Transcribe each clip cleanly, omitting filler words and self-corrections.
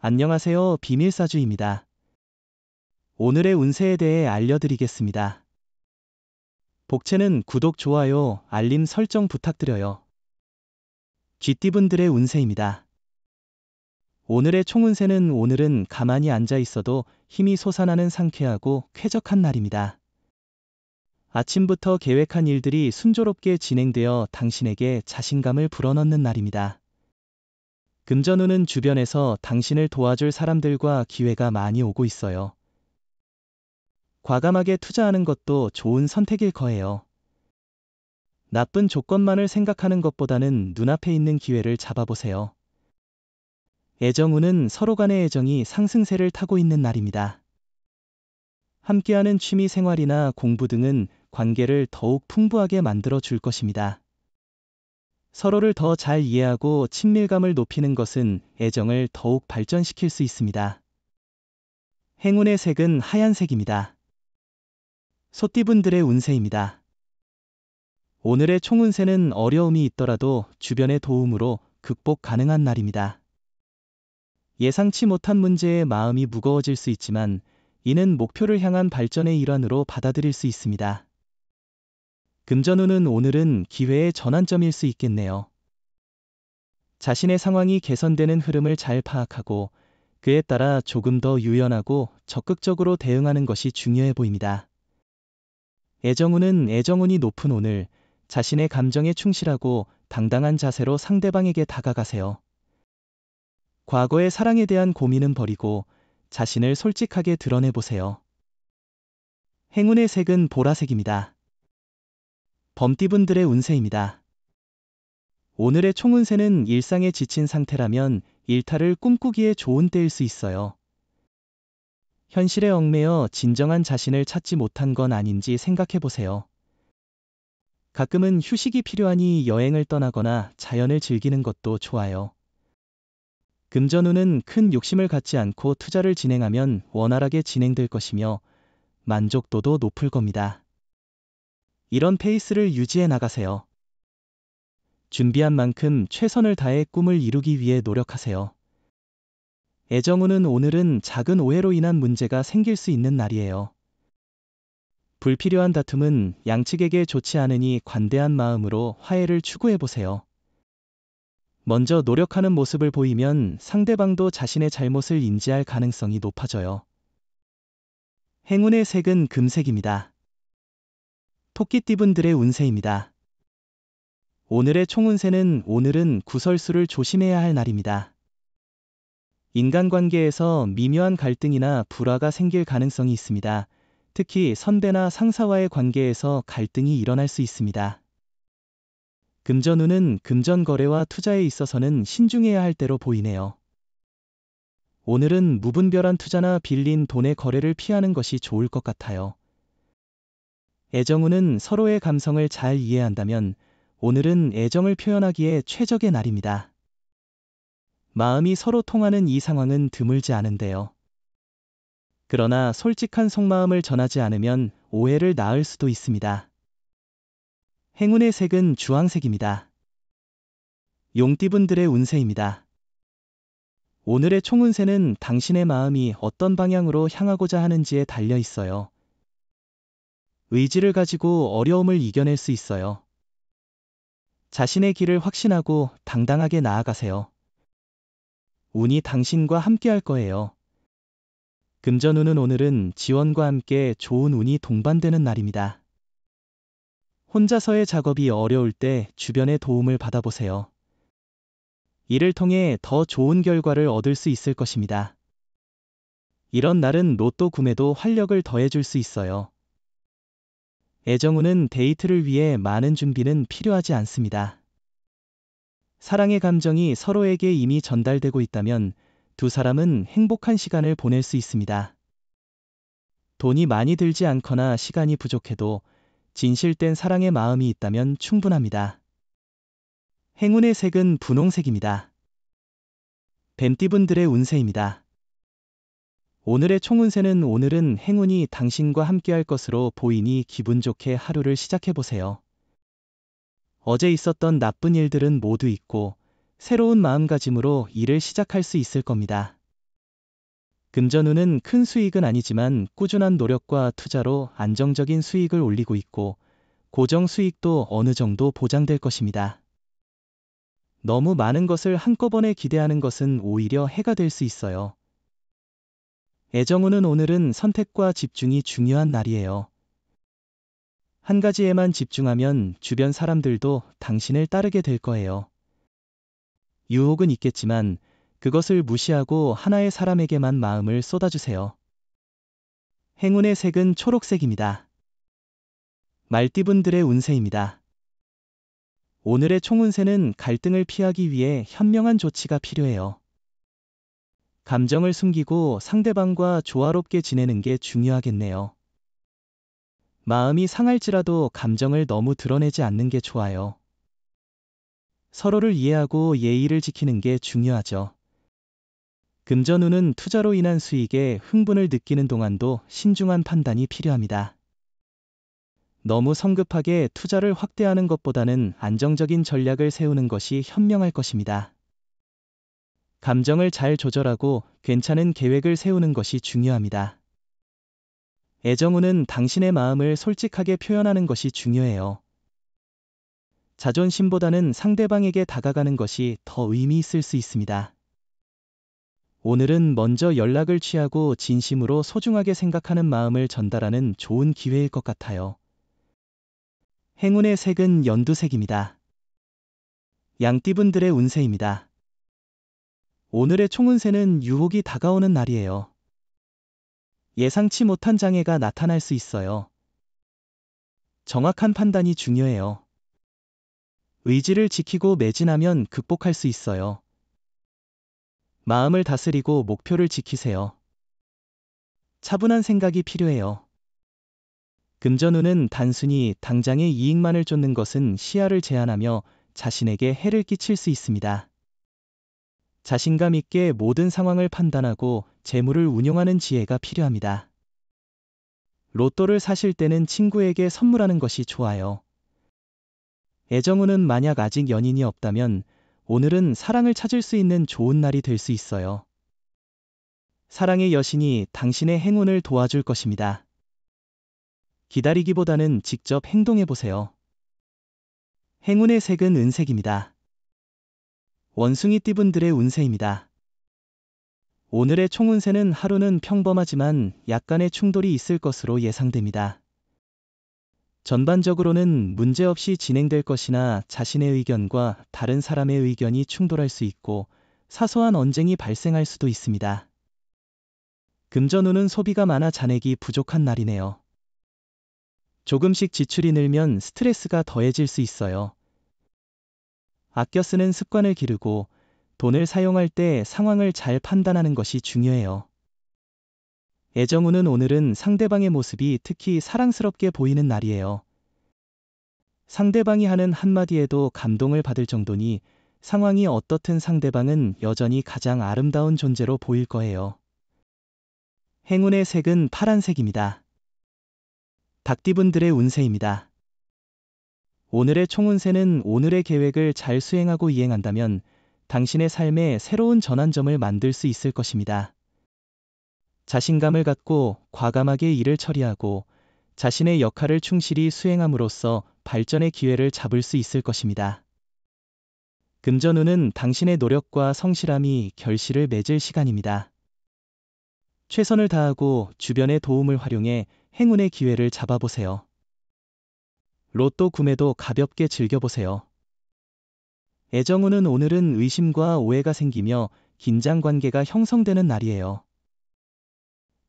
안녕하세요. 비밀사주입니다. 오늘의 운세에 대해 알려드리겠습니다. 복채는 구독, 좋아요, 알림 설정 부탁드려요. 쥐띠분들의 운세입니다. 오늘의 총운세는 오늘은 가만히 앉아 있어도 힘이 솟아나는 상쾌하고 쾌적한 날입니다. 아침부터 계획한 일들이 순조롭게 진행되어 당신에게 자신감을 불어넣는 날입니다. 금전운은 주변에서 당신을 도와줄 사람들과 기회가 많이 오고 있어요. 과감하게 투자하는 것도 좋은 선택일 거예요. 나쁜 조건만을 생각하는 것보다는 눈앞에 있는 기회를 잡아보세요. 애정운은 서로 간의 애정이 상승세를 타고 있는 날입니다. 함께하는 취미 생활이나 공부 등은 관계를 더욱 풍부하게 만들어 줄 것입니다. 서로를 더 잘 이해하고 친밀감을 높이는 것은 애정을 더욱 발전시킬 수 있습니다. 행운의 색은 하얀색입니다. 소띠분들의 운세입니다. 오늘의 총운세는 어려움이 있더라도 주변의 도움으로 극복 가능한 날입니다. 예상치 못한 문제에 마음이 무거워질 수 있지만 이는 목표를 향한 발전의 일환으로 받아들일 수 있습니다. 금전운은 오늘은 기회의 전환점일 수 있겠네요. 자신의 상황이 개선되는 흐름을 잘 파악하고 그에 따라 조금 더 유연하고 적극적으로 대응하는 것이 중요해 보입니다. 애정운은 애정운이 높은 오늘 자신의 감정에 충실하고 당당한 자세로 상대방에게 다가가세요. 과거의 사랑에 대한 고민은 버리고 자신을 솔직하게 드러내보세요. 행운의 색은 보라색입니다. 범띠분들의 운세입니다. 오늘의 총운세는 일상에 지친 상태라면 일탈을 꿈꾸기에 좋은 때일 수 있어요. 현실에 얽매여 진정한 자신을 찾지 못한 건 아닌지 생각해보세요. 가끔은 휴식이 필요하니 여행을 떠나거나 자연을 즐기는 것도 좋아요. 금전운은 큰 욕심을 갖지 않고 투자를 진행하면 원활하게 진행될 것이며 만족도도 높을 겁니다. 이런 페이스를 유지해 나가세요. 준비한 만큼 최선을 다해 꿈을 이루기 위해 노력하세요. 애정운은 오늘은 작은 오해로 인한 문제가 생길 수 있는 날이에요. 불필요한 다툼은 양측에게 좋지 않으니 관대한 마음으로 화해를 추구해보세요. 먼저 노력하는 모습을 보이면 상대방도 자신의 잘못을 인지할 가능성이 높아져요. 행운의 색은 금색입니다. 토끼띠분들의 운세입니다. 오늘의 총운세는 오늘은 구설수를 조심해야 할 날입니다. 인간관계에서 미묘한 갈등이나 불화가 생길 가능성이 있습니다. 특히 선배나 상사와의 관계에서 갈등이 일어날 수 있습니다. 금전운은 금전 거래와 투자에 있어서는 신중해야 할 때로 보이네요. 오늘은 무분별한 투자나 빌린 돈의 거래를 피하는 것이 좋을 것 같아요. 애정운은 서로의 감성을 잘 이해한다면 오늘은 애정을 표현하기에 최적의 날입니다. 마음이 서로 통하는 이 상황은 드물지 않은데요. 그러나 솔직한 속마음을 전하지 않으면 오해를 낳을 수도 있습니다. 행운의 색은 주황색입니다. 용띠분들의 운세입니다. 오늘의 총운세는 당신의 마음이 어떤 방향으로 향하고자 하는지에 달려 있어요. 의지를 가지고 어려움을 이겨낼 수 있어요. 자신의 길을 확신하고 당당하게 나아가세요. 운이 당신과 함께할 거예요. 금전운은 오늘은 지원과 함께 좋은 운이 동반되는 날입니다. 혼자서의 작업이 어려울 때 주변의 도움을 받아보세요. 이를 통해 더 좋은 결과를 얻을 수 있을 것입니다. 이런 날은 로또 구매도 활력을 더해줄 수 있어요. 애정운은 데이트를 위해 많은 준비는 필요하지 않습니다. 사랑의 감정이 서로에게 이미 전달되고 있다면 두 사람은 행복한 시간을 보낼 수 있습니다. 돈이 많이 들지 않거나 시간이 부족해도 진실된 사랑의 마음이 있다면 충분합니다. 행운의 색은 분홍색입니다. 뱀띠분들의 운세입니다. 오늘의 총운세는 오늘은 행운이 당신과 함께할 것으로 보이니 기분 좋게 하루를 시작해보세요. 어제 있었던 나쁜 일들은 모두 잊고 새로운 마음가짐으로 일을 시작할 수 있을 겁니다. 금전운은 큰 수익은 아니지만 꾸준한 노력과 투자로 안정적인 수익을 올리고 있고 고정 수익도 어느 정도 보장될 것입니다. 너무 많은 것을 한꺼번에 기대하는 것은 오히려 해가 될 수 있어요. 애정운은 오늘은 선택과 집중이 중요한 날이에요. 한 가지에만 집중하면 주변 사람들도 당신을 따르게 될 거예요. 유혹은 있겠지만 그것을 무시하고 하나의 사람에게만 마음을 쏟아주세요. 행운의 색은 초록색입니다. 말띠분들의 운세입니다. 오늘의 총운세는 갈등을 피하기 위해 현명한 조치가 필요해요. 감정을 숨기고 상대방과 조화롭게 지내는 게 중요하겠네요. 마음이 상할지라도 감정을 너무 드러내지 않는 게 좋아요. 서로를 이해하고 예의를 지키는 게 중요하죠. 금전운은 투자로 인한 수익에 흥분을 느끼는 동안도 신중한 판단이 필요합니다. 너무 성급하게 투자를 확대하는 것보다는 안정적인 전략을 세우는 것이 현명할 것입니다. 감정을 잘 조절하고 괜찮은 계획을 세우는 것이 중요합니다. 애정운은 당신의 마음을 솔직하게 표현하는 것이 중요해요. 자존심보다는 상대방에게 다가가는 것이 더 의미 있을 수 있습니다. 오늘은 먼저 연락을 취하고 진심으로 소중하게 생각하는 마음을 전달하는 좋은 기회일 것 같아요. 행운의 색은 연두색입니다. 양띠분들의 운세입니다. 오늘의 총운세는 유혹이 다가오는 날이에요. 예상치 못한 장애가 나타날 수 있어요. 정확한 판단이 중요해요. 의지를 지키고 매진하면 극복할 수 있어요. 마음을 다스리고 목표를 지키세요. 차분한 생각이 필요해요. 금전운은 단순히 당장의 이익만을 쫓는 것은 시야를 제한하며 자신에게 해를 끼칠 수 있습니다. 자신감 있게 모든 상황을 판단하고 재물을 운용하는 지혜가 필요합니다. 로또를 사실 때는 친구에게 선물하는 것이 좋아요. 애정운은 만약 아직 연인이 없다면 오늘은 사랑을 찾을 수 있는 좋은 날이 될 수 있어요. 사랑의 여신이 당신의 행운을 도와줄 것입니다. 기다리기보다는 직접 행동해보세요. 행운의 색은 은색입니다. 원숭이띠분들의 운세입니다. 오늘의 총운세는 하루는 평범하지만 약간의 충돌이 있을 것으로 예상됩니다. 전반적으로는 문제없이 진행될 것이나 자신의 의견과 다른 사람의 의견이 충돌할 수 있고 사소한 언쟁이 발생할 수도 있습니다. 금전운은 소비가 많아 잔액이 부족한 날이네요. 조금씩 지출이 늘면 스트레스가 더해질 수 있어요. 아껴 쓰는 습관을 기르고 돈을 사용할 때 상황을 잘 판단하는 것이 중요해요. 애정운은 오늘은 상대방의 모습이 특히 사랑스럽게 보이는 날이에요. 상대방이 하는 한마디에도 감동을 받을 정도니 상황이 어떻든 상대방은 여전히 가장 아름다운 존재로 보일 거예요. 행운의 색은 파란색입니다. 닭띠분들의 운세입니다. 오늘의 총운세는 오늘의 계획을 잘 수행하고 이행한다면 당신의 삶에 새로운 전환점을 만들 수 있을 것입니다. 자신감을 갖고 과감하게 일을 처리하고 자신의 역할을 충실히 수행함으로써 발전의 기회를 잡을 수 있을 것입니다. 금전운은 당신의 노력과 성실함이 결실을 맺을 시간입니다. 최선을 다하고 주변의 도움을 활용해 행운의 기회를 잡아보세요. 로또 구매도 가볍게 즐겨보세요. 애정운은 오늘은 의심과 오해가 생기며 긴장 관계가 형성되는 날이에요.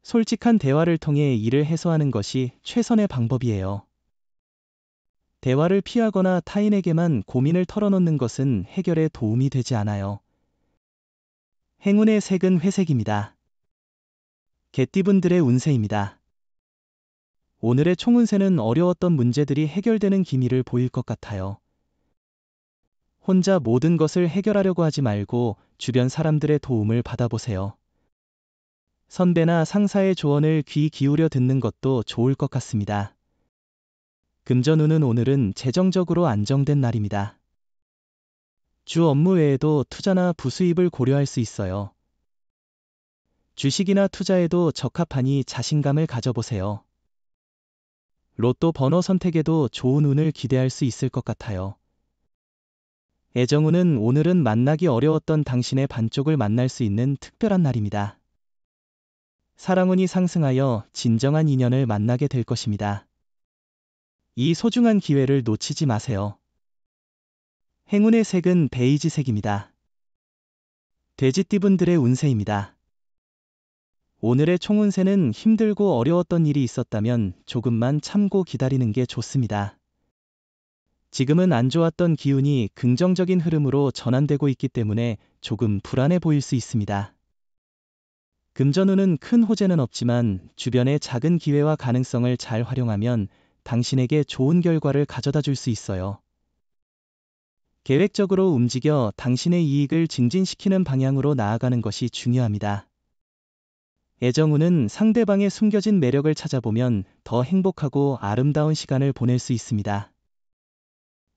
솔직한 대화를 통해 이를 해소하는 것이 최선의 방법이에요. 대화를 피하거나 타인에게만 고민을 털어놓는 것은 해결에 도움이 되지 않아요. 행운의 색은 회색입니다. 개띠분들의 운세입니다. 오늘의 총운세는 어려웠던 문제들이 해결되는 기미를 보일 것 같아요. 혼자 모든 것을 해결하려고 하지 말고 주변 사람들의 도움을 받아보세요. 선배나 상사의 조언을 귀 기울여 듣는 것도 좋을 것 같습니다. 금전운은 오늘은 재정적으로 안정된 날입니다. 주 업무 외에도 투자나 부수입을 고려할 수 있어요. 주식이나 투자에도 적합하니 자신감을 가져보세요. 로또 번호 선택에도 좋은 운을 기대할 수 있을 것 같아요. 애정운은 오늘은 만나기 어려웠던 당신의 반쪽을 만날 수 있는 특별한 날입니다. 사랑운이 상승하여 진정한 인연을 만나게 될 것입니다. 이 소중한 기회를 놓치지 마세요. 행운의 색은 베이지색입니다. 돼지띠분들의 운세입니다. 오늘의 총운세는 힘들고 어려웠던 일이 있었다면 조금만 참고 기다리는 게 좋습니다. 지금은 안 좋았던 기운이 긍정적인 흐름으로 전환되고 있기 때문에 조금 불안해 보일 수 있습니다. 금전운은 큰 호재는 없지만 주변의 작은 기회와 가능성을 잘 활용하면 당신에게 좋은 결과를 가져다 줄 수 있어요. 계획적으로 움직여 당신의 이익을 증진시키는 방향으로 나아가는 것이 중요합니다. 애정운은 상대방의 숨겨진 매력을 찾아보면 더 행복하고 아름다운 시간을 보낼 수 있습니다.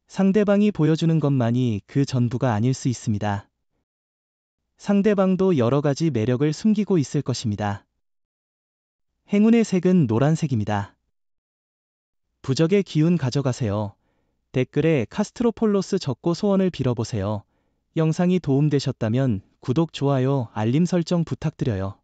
상대방이 보여주는 것만이 그 전부가 아닐 수 있습니다. 상대방도 여러 가지 매력을 숨기고 있을 것입니다. 행운의 색은 노란색입니다. 부적의 기운 가져가세요. 댓글에 카스트로폴로스 적고 소원을 빌어보세요. 영상이 도움되셨다면 구독, 좋아요, 알림 설정 부탁드려요.